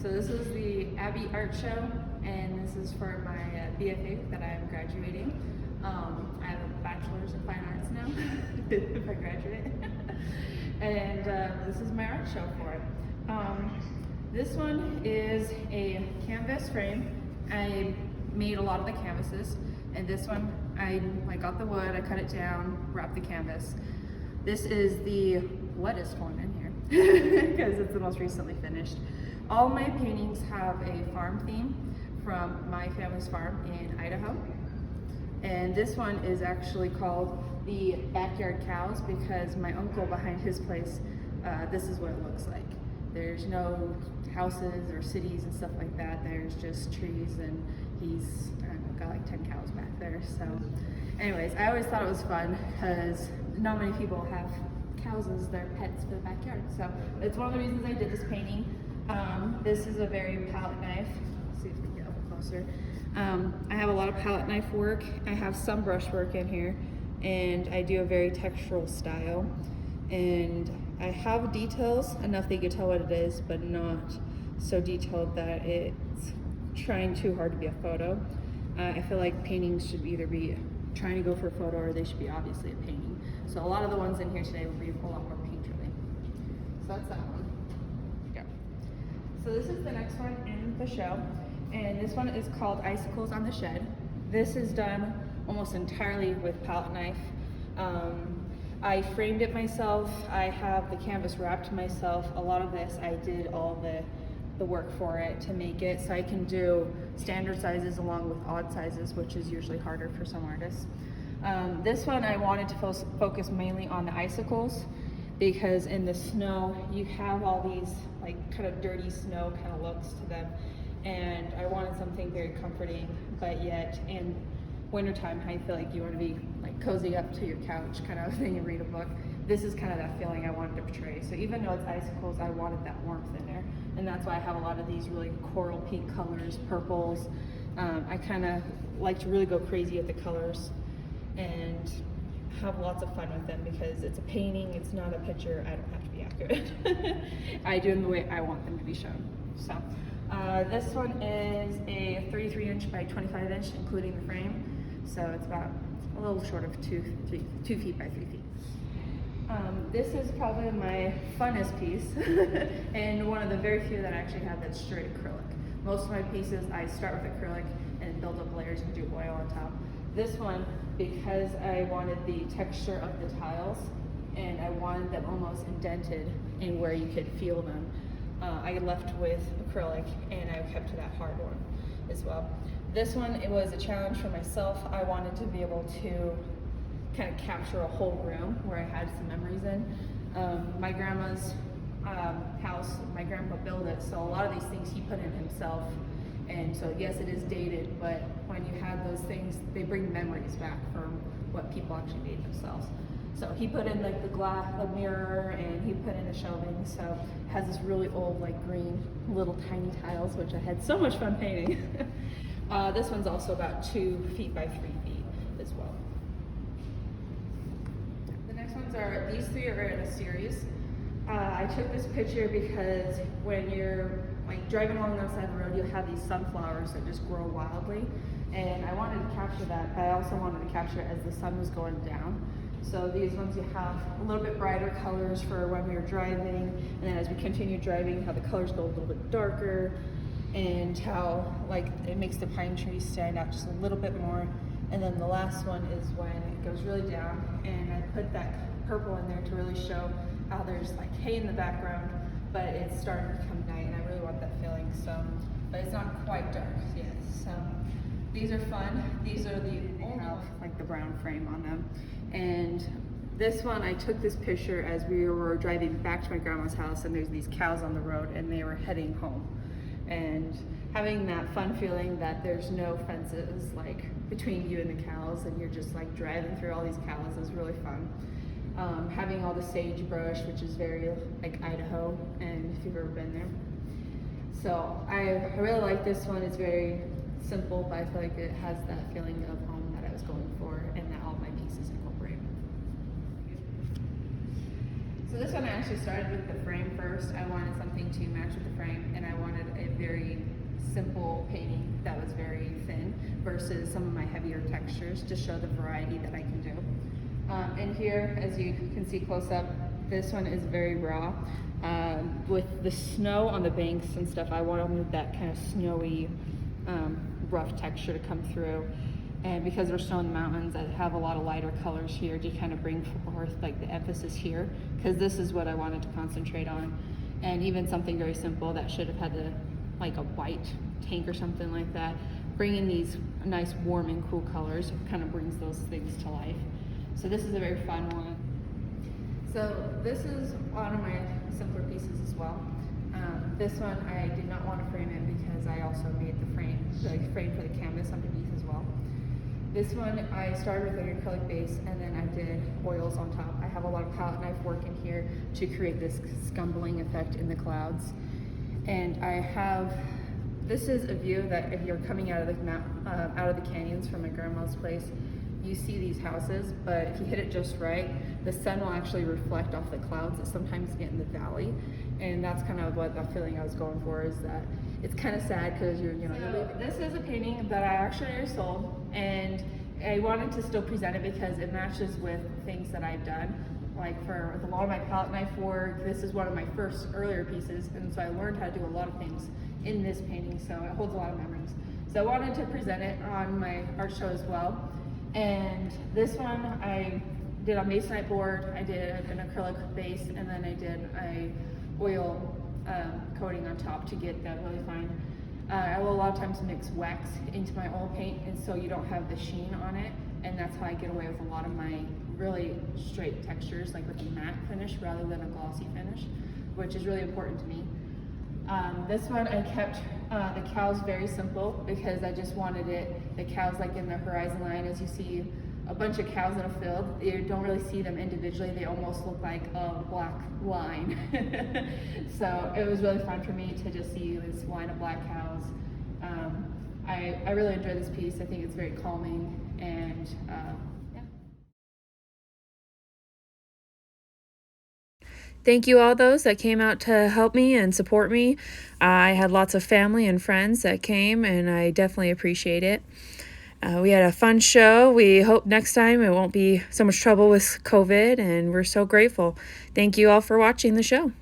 So this is the Abbey Art Show, and this is for my BFA that I'm graduating. I have a bachelor's in fine arts now, if I graduate. And this is my art show for it. This one is a canvas frame. I made a lot of the canvases, and this one I got the wood, I cut it down, wrapped the canvas. This is the wettest one in here because it's the most recently finished. All my paintings have a farm theme from my family's farm in Idaho. And this one is actually called the Backyard Cows because my uncle behind his place, this is what it looks like. There's no houses or cities and stuff like that. There's just trees, and he's, I don't know, got like 10 cows back there. So anyways, I always thought it was fun because not many people have cows as their pets for the backyard. So it's one of the reasons I did this painting. This is a very palette knife. Let's see if we can get up closer. I have a lot of palette knife work. I have some brush work in here, and I do a very textural style. And I have details enough that you can tell what it is, but not so detailed that it's trying too hard to be a photo. I feel like paintings should either be trying to go for a photo or they should be obviously a painting. So a lot of the ones in here today will be a lot more painterly. So that's that one. Yeah. So this is the next one in the show, and this one is called Icicles on the Shed. This is done almost entirely with palette knife. I framed it myself. I have the canvas wrapped myself. A lot of this, I did all the work for it to make it so I can do standard sizes along with odd sizes, which is usually harder for some artists. This one I wanted to focus mainly on the icicles because in the snow you have all these like kind of dirty snow kind of looks to them, and I wanted something very comforting, but yet in wintertime I feel like you want to be like cozy up to your couch kind of thing and read a book. This is kind of that feeling I wanted to portray. So even though it's icicles, I wanted that warmth in there, and that's why I have a lot of these really coral pink colors, purples. I kind of like to really go crazy with the colors and have lots of fun with them because it's a painting, it's not a picture. I don't have to be accurate. I do them the way I want them to be shown. So this one is a 33-inch by 25-inch, including the frame. So it's about a little short of 2 feet by 3 feet. This is probably my funnest piece and one of the very few that I actually have that's straight acrylic. Most of my pieces I start with acrylic and build up layers and do oil on top. This one, because I wanted the texture of the tiles and I wanted them almost indented in where you could feel them, I left with acrylic and I kept to that hard one as well. This one, it was a challenge for myself. I wanted to be able to kind of capture a whole room where I had some memories in. My grandma's house, my grandpa built it, so a lot of these things he put in himself. And so yes, it is dated, but when you have those things, they bring memories back from what people actually made themselves. So he put in like the glass, the mirror, and he put in the shelving. So it has this really old, like green, little tiny tiles, which I had so much fun painting. This one's also about 2 feet by 3 feet as well. The next ones are, these three are in a series. I took this picture because when you're like driving along the side of the road, you have these sunflowers that just grow wildly. And I wanted to capture that, but I also wanted to capture it as the sun was going down. So these ones you have a little bit brighter colors for when we were driving, and then as we continue driving, how the colors go a little bit darker, and how like it makes the pine trees stand out just a little bit more. And then the last one is when it goes really down, and I put that purple in there to really show how there's like hay in the background, but it's starting to become night, and I really want that feeling. So, but it's not quite dark yet. So these are fun. These are the have like the brown frame on them. And this one, I took this picture as we were driving back to my grandma's house, and there's these cows on the road, and they were heading home. And having that fun feeling that there's no fences like between you and the cows, and you're just like driving through all these cows is really fun. Having all the sagebrush, which is very like Idaho, and if you've ever been there. So I really like this one. It's very simple, but I feel like it has that feeling of home that I was going for, and that all my pieces incorporate. So this one I actually started with the frame first. I wanted something to match with the frame, and I wanted a simple painting that was very thin versus some of my heavier textures to show the variety that I can do. And here, as you can see close up, this one is very raw. With the snow on the banks and stuff, I wanted that kind of snowy, rough texture to come through. And because there's snow in the mountains, I have a lot of lighter colors here to kind of bring forth like the emphasis here, because this is what I wanted to concentrate on. And even something very simple that should have had like a white tank or something like that, bringing these nice warm and cool colors kind of brings those things to life. So this is a very fun one. So this is one of my simpler pieces as well. This one I did not want to frame it because I also made the frame for the canvas underneath as well. This one I started with an acrylic base and then I did oils on top. I have a lot of palette knife work in here to create this scumbling effect in the clouds. And this is a view that if you're coming out of the canyons from my grandma's place, you see these houses, but if you hit it just right, the sun will actually reflect off the clouds that sometimes get in the valley. And that's kind of what the feeling I was going for, is that it's kind of sad because you're leaving. This is a painting that I actually already sold, and I wanted to still present it because it matches with things that I've done. Like with a lot of my palette knife work, this is one of my first earlier pieces, and so I learned how to do a lot of things in this painting, so it holds a lot of memories. So I wanted to present it on my art show as well. And this one I did on masonite board, I did an acrylic base, and then I did a oil coating on top to get that really fine. I will a lot of times mix wax into my oil paint, and so you don't have the sheen on it, and that's how I get away with a lot of my really straight textures, like with a matte finish rather than a glossy finish, which is really important to me. This one I kept the cows very simple because I just wanted the cows like in the horizon line. As you see a bunch of cows in a field, you don't really see them individually, they almost look like a black line. So it was really fun for me to just see this line of black cows. I really enjoy this piece. I think it's very calming, and yeah. Thank you all those that came out to help me and support me. I had lots of family and friends that came, and I definitely appreciate it. We had a fun show. We hope next time it won't be so much trouble with COVID, and we're so grateful. Thank you all for watching the show.